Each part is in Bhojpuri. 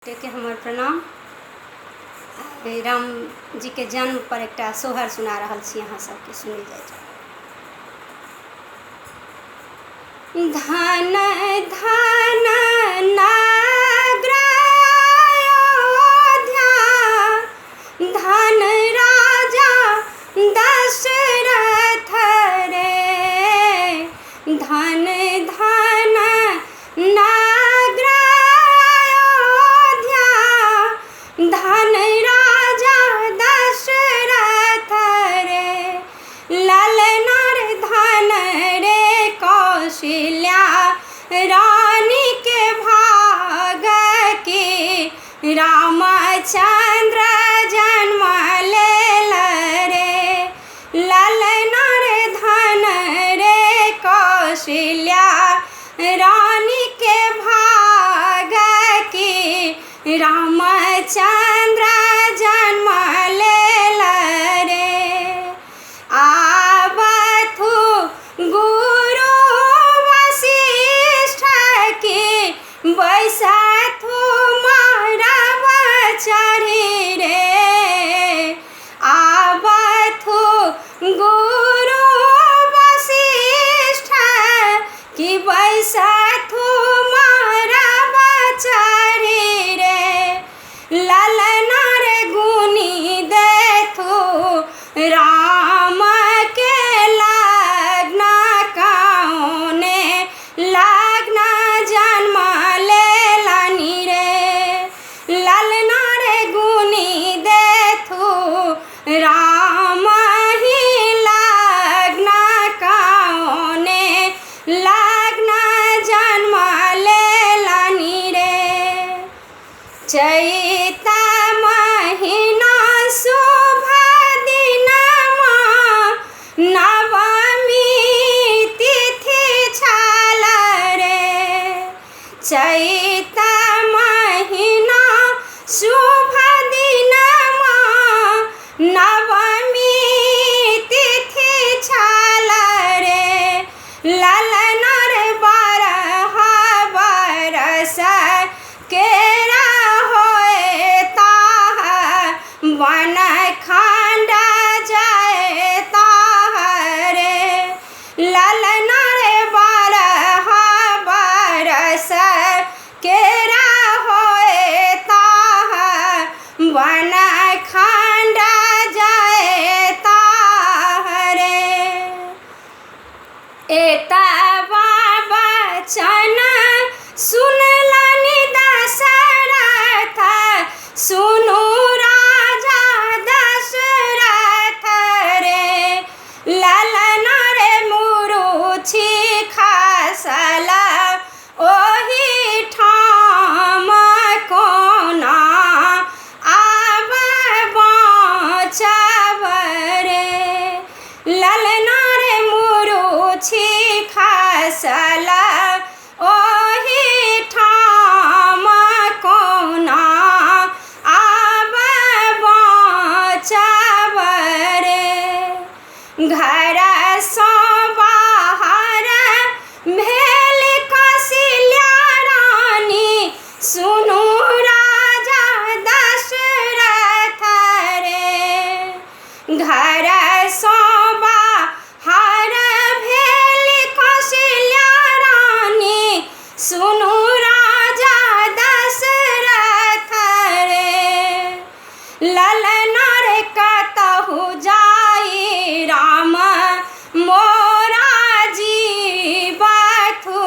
के हमर प्रणाम। राम जी के जन्म पर एक सोहर सुना रहल छी, अहाँ सबके सुनी जाए। धन धन नागरायोध्या, धन राजा दशरथ रे। धन धन नागरायोध्या, धन राजा दशरथ रे। ललना रे धन रे कौशल्या रानी के भाग के, रामचंद्र जन्म लेल रे। ललना रे धन रे कौशल्या रानी के भाग के, रामचंद्र जन्म लेल रे। आवथु गुरु वशिष्ठ के, बैसथु मरब चढ़ी रे। आवथु गुरु वशिष्ठ की, बैसथु मरब चढ़ी रे। ललना रे गुनी देथु राम के लग्न, कौने लग्न जन्म लेलनि रे। ललना रे गुनी देथु राम ही लग्न, कौने लग्न जन्म लेलनि रे। चैत महीना शुभ दिनमा, नवमी तिथि छल रे। चैत महीना शुभ दिनमा, नवमी तिथि छल रे। ललना रे बारह बरस केरा होए ताह, वन खंड जाए ताह रे। ललना रे बारह बरस केरा होए ताह, वन खंड जाए ताह रे। एतबा वचन सुनलनि दशरथ, सुनु राजा दशरथ रे। ललना रे मुरुछि खसल ओहि ठाम, कोना आब बाँचब रे। ललना रे मुरुछि खसल ओहि ठाम, कोना आब बाँचब रे। घर सँ बाहर भेल कौशल्या रानी, सुनु राजा दशरथ रे। घर सँ बाहर भेल कौशल्या रानी, सुनु राजा दशरथ रे। ललना रे कतहु जाई राम मोरा जीवथु,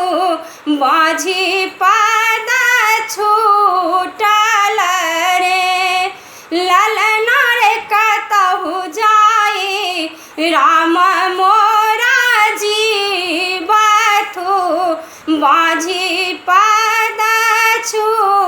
बाझी पद छूटल रे। ललना रे कतहु जाई राम मोरा जीवथु, बाझी पद छूटल